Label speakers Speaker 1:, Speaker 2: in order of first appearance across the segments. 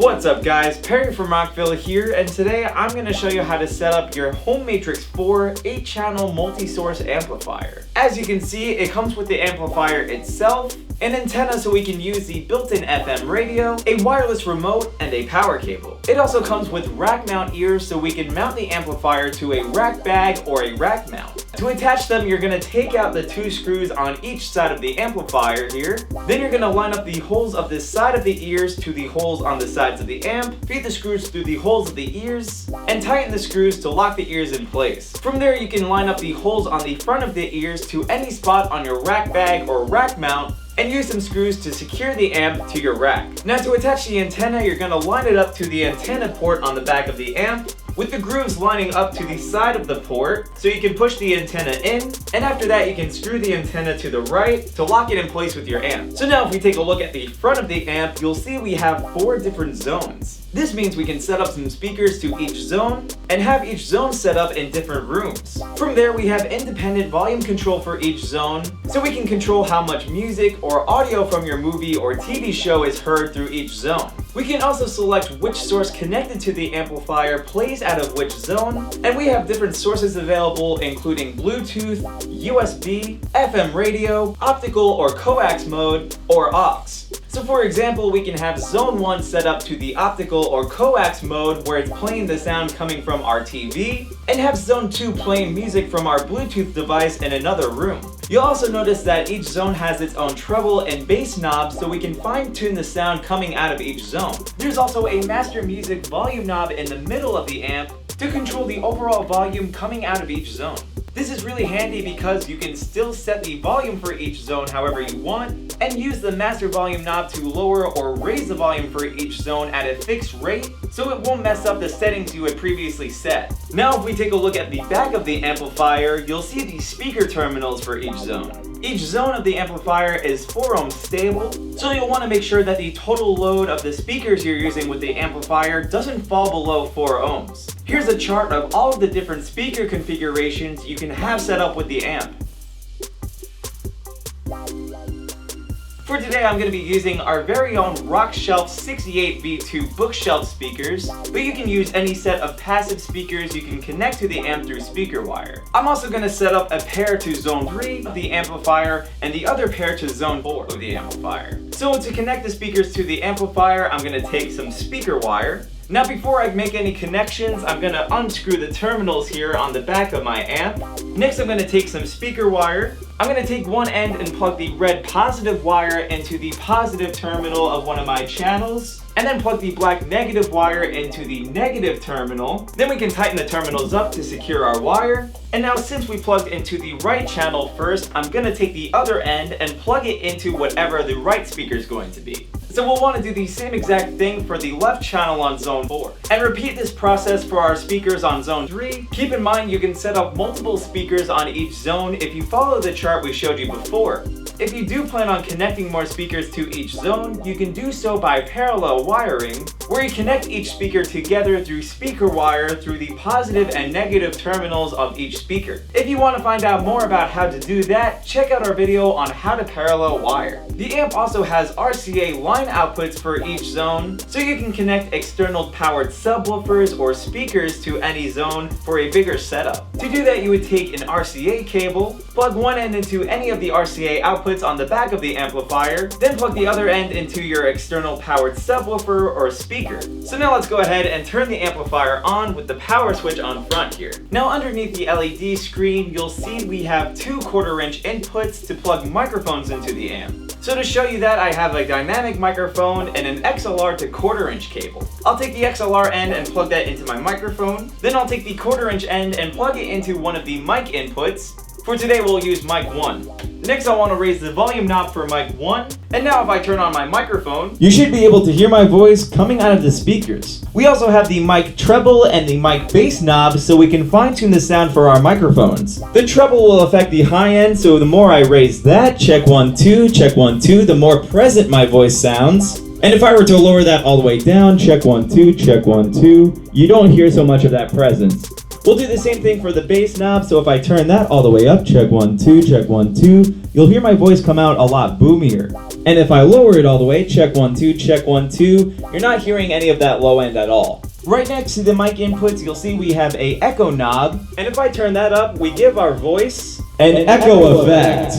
Speaker 1: What's up guys, Perry from Rockville here, and today I'm going to show you how to set up your Home Matrix 4 8-channel multi-source amplifier. As you can see, it comes with the amplifier itself, an antenna so we can use the built-in FM radio, a wireless remote, and a power cable. It also comes with rack mount ears so we can mount the amplifier to a rack bag or a rack mount. To attach them, you're going to take out the 2 screws on each side of the amplifier here. Then you're going to line up the holes of this side of the ears to the holes on the sides of the amp, feed the screws through the holes of the ears, and tighten the screws to lock the ears in place. From there, you can line up the holes on the front of the ears to any spot on your rack bag or rack mount, and use some screws to secure the amp to your rack. Now to attach the antenna, you're going to line it up to the antenna port on the back of the amp, with the grooves lining up to the side of the port so you can push the antenna in, and after that you can screw the antenna to the right to lock it in place with your amp. So now if we take a look at the front of the amp, you'll see we have 4 different zones. This means we can set up some speakers to each zone and have each zone set up in different rooms. From there we have independent volume control for each zone, so we can control how much music or audio from your movie or TV show is heard through each zone. We can also select which source connected to the amplifier plays out of which zone, and we have different sources available including Bluetooth, USB, FM radio, optical or coax mode, or aux. So for example, we can have zone 1 set up to the optical or coax mode where it's playing the sound coming from our TV, and have zone 2 playing music from our Bluetooth device in another room. You'll also notice that each zone has its own treble and bass knobs so we can fine-tune the sound coming out of each zone. There's also a master music volume knob in the middle of the amp to control the overall volume coming out of each zone. This is really handy because you can still set the volume for each zone however you want, and use the master volume knob to lower or raise the volume for each zone at a fixed rate, so it won't mess up the settings you had previously set. Now if we take a look at the back of the amplifier, you'll see the speaker terminals for each zone. Each zone of the amplifier is 4 ohms stable, so you'll want to make sure that the total load of the speakers you're using with the amplifier doesn't fall below 4 ohms. Here's a chart of all of the different speaker configurations you can have set up with the amp. For today, I'm going to be using our very own Rockshelf 68V2 bookshelf speakers, but you can use any set of passive speakers you can connect to the amp through speaker wire. I'm also going to set up a pair to zone 3 of the amplifier and the other pair to zone 4 of the amplifier. So to connect the speakers to the amplifier, I'm going to take some speaker wire. Now before I make any connections, I'm going to unscrew the terminals here on the back of my amp. Next I'm going to take some speaker wire. I'm going to take one end and plug the red positive wire into the positive terminal of one of my channels, and then plug the black negative wire into the negative terminal. Then we can tighten the terminals up to secure our wire. And now since we plugged into the right channel first, I'm going to take the other end and plug it into whatever the right speaker is going to be. So we'll want to do the same exact thing for the left channel on zone 4. And repeat this process for our speakers on zone 3. Keep in mind you can set up multiple speakers on each zone if you follow the chart we showed you before. If you do plan on connecting more speakers to each zone, you can do so by parallel wiring, where you connect each speaker together through speaker wire through the positive and negative terminals of each speaker. If you want to find out more about how to do that, check out our video on how to parallel wire. The amp also has RCA line outputs for each zone, so you can connect external powered subwoofers or speakers to any zone for a bigger setup. To do that, you would take an RCA cable, plug one end into any of the RCA outputs on the back of the amplifier, then plug the other end into your external powered subwoofer or speaker. So now let's go ahead and turn the amplifier on with the power switch on front here. Now underneath the LED screen, you'll see we have 2 1/4-inch inputs to plug microphones into the amp. So to show you that, I have a dynamic microphone and an XLR to 1/4-inch cable. I'll take the XLR end and plug that into my microphone. Then I'll take the 1/4-inch end and plug it into one of the mic inputs. For today, we'll use mic 1. Next, I want to raise the volume knob for mic 1. And now if I turn on my microphone, you should be able to hear my voice coming out of the speakers. We also have the mic treble and the mic bass knob so we can fine-tune the sound for our microphones. The treble will affect the high end, so the more I raise that, check 1 2, check 1 2, the more present my voice sounds. And if I were to lower that all the way down, check 1 2, check 1 2, you don't hear so much of that presence.
Speaker 2: We'll do the same thing for the bass knob, so if I turn that all the way up, check 1, 2, check 1, 2, you'll hear my voice come out a lot boomier. And if I lower it all the way, check 1, 2, check 1, 2, you're not hearing any of that low end at all. Right next to the mic inputs, you'll see we have a echo knob, and if I turn that up, we give our voice an echo effect.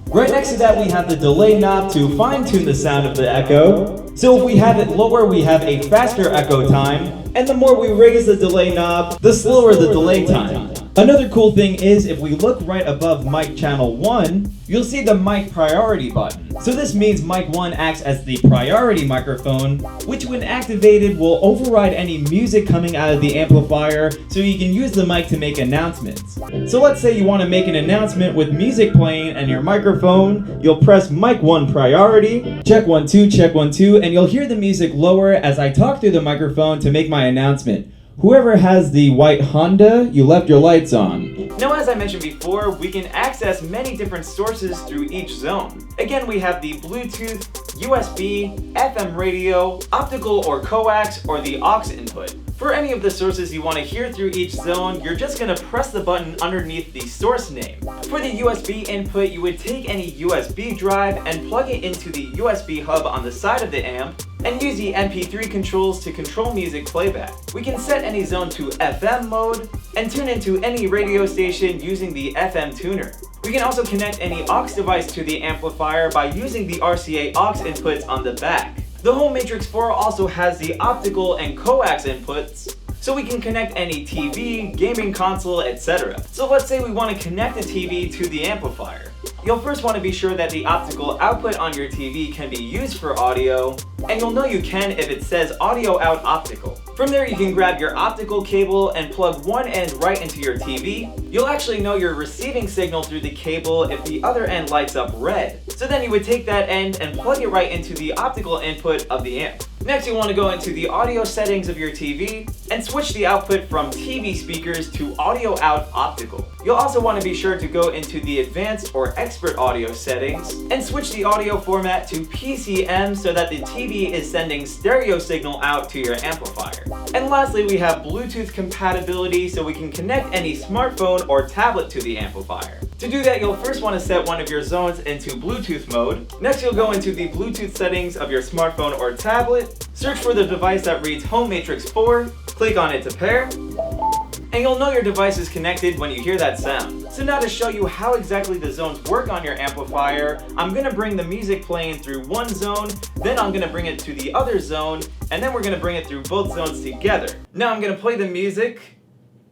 Speaker 2: Right next to that, we have the delay knob to fine-tune the sound of the echo. So if we have it lower, we have a faster echo time, and the more we raise the delay knob, the slower the delay time. Another cool thing is, if we look right above mic channel 1, you'll see the mic priority button. So this means mic 1 acts as the priority microphone, which when activated will override any music coming out of the amplifier, so you can use the mic to make announcements. So let's say you want to make an announcement with music playing and your microphone, you'll press mic 1 priority, check 1, 2, check 1, 2, and you'll hear the music lower as I talk through the microphone to make my announcement. Whoever has the white Honda, you left your lights on.
Speaker 1: Now, as I mentioned before, we can access many different sources through each zone. Again, we have the Bluetooth, USB, FM radio, optical or coax, or the aux input. For any of the sources you want to hear through each zone, you're just going to press the button underneath the source name. For the USB input, you would take any USB drive and plug it into the USB hub on the side of the amp, and use the MP3 controls to control music playback. We can set any zone to FM mode, and tune into any radio station using the FM tuner. We can also connect any aux device to the amplifier by using the RCA aux inputs on the back. The Home Matrix 4 also has the optical and coax inputs, so we can connect any TV, gaming console, etc. So let's say we want to connect the TV to the amplifier. You'll first want to be sure that the optical output on your TV can be used for audio, and you'll know you can if it says audio out optical. From there, you can grab your optical cable and plug one end right into your TV. You'll actually know you're receiving signal through the cable if the other end lights up red. So then you would take that end and plug it right into the optical input of the amp. Next, you want to go into the audio settings of your TV and switch the output from TV speakers to audio out optical. You'll also want to be sure to go into the advanced or expert audio settings and switch the audio format to PCM so that the TV is sending stereo signal out to your amplifier. And lastly, we have Bluetooth compatibility, so we can connect any smartphone or tablet to the amplifier. To do that, you'll first want to set one of your zones into Bluetooth mode. Next, you'll go into the Bluetooth settings of your smartphone or tablet, search for the device that reads Home Matrix 4, click on it to pair, and you'll know your device is connected when you hear that sound. So now to show you how exactly the zones work on your amplifier, I'm going to bring the music playing through one zone, then I'm going to bring it to the other zone, and then we're going to bring it through both zones together. Now I'm going to play the music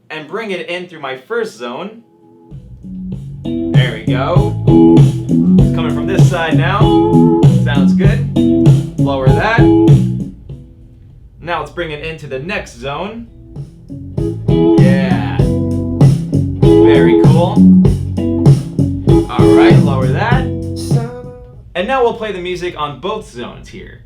Speaker 1: and bring it in through my first zone. There we go. It's coming from this side now. Sounds good. Lower that. Now let's bring it into the next zone. Yeah. Very cool. Alright, lower that. And now we'll play the music on both zones here.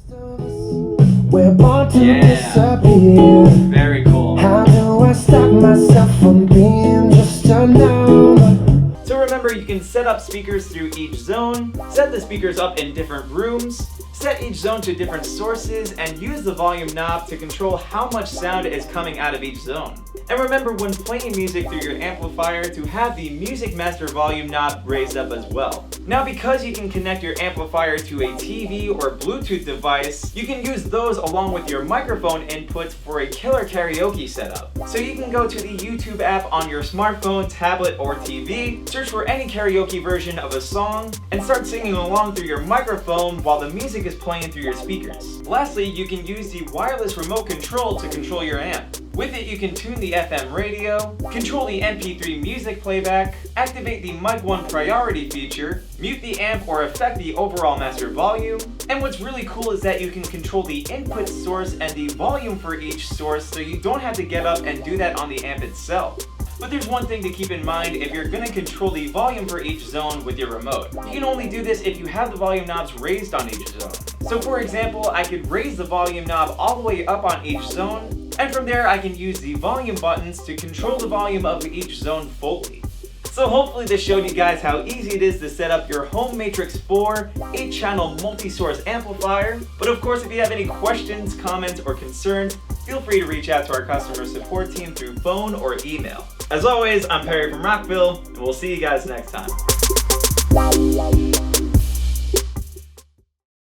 Speaker 3: We're born to disappear.
Speaker 1: Very cool.
Speaker 3: How do I stop myself from being just a number?
Speaker 1: So remember, you can set up speakers through each zone, set the speakers up in different rooms, set each zone to different sources, and use the volume knob to control how much sound is coming out of each zone. And remember, when playing music through your amplifier, to have the Music Master volume knob raised up as well. Now, because you can connect your amplifier to a TV or Bluetooth device, you can use those along with your microphone inputs for a killer karaoke setup. So you can go to the YouTube app on your smartphone, tablet, or TV, search for any karaoke version of a song, and start singing along through your microphone while the music is playing through your speakers. Lastly, you can use the wireless remote control to control your amp. With it, you can tune the FM radio, control the MP3 music playback, activate the Mic 1 priority feature, mute the amp or affect the overall master volume, and what's really cool is that you can control the input source and the volume for each source, so you don't have to get up and do that on the amp itself. But there's one thing to keep in mind if you're going to control the volume for each zone with your remote. You can only do this if you have the volume knobs raised on each zone. So for example, I could raise the volume knob all the way up on each zone, and from there I can use the volume buttons to control the volume of each zone fully. So hopefully this showed you guys how easy it is to set up your Home Matrix 4 8-channel multi-source amplifier. But of course, if you have any questions, comments, or concerns, feel free to reach out to our customer support team through phone or email. As always, I'm Perry from Rockville, and we'll see you guys next time.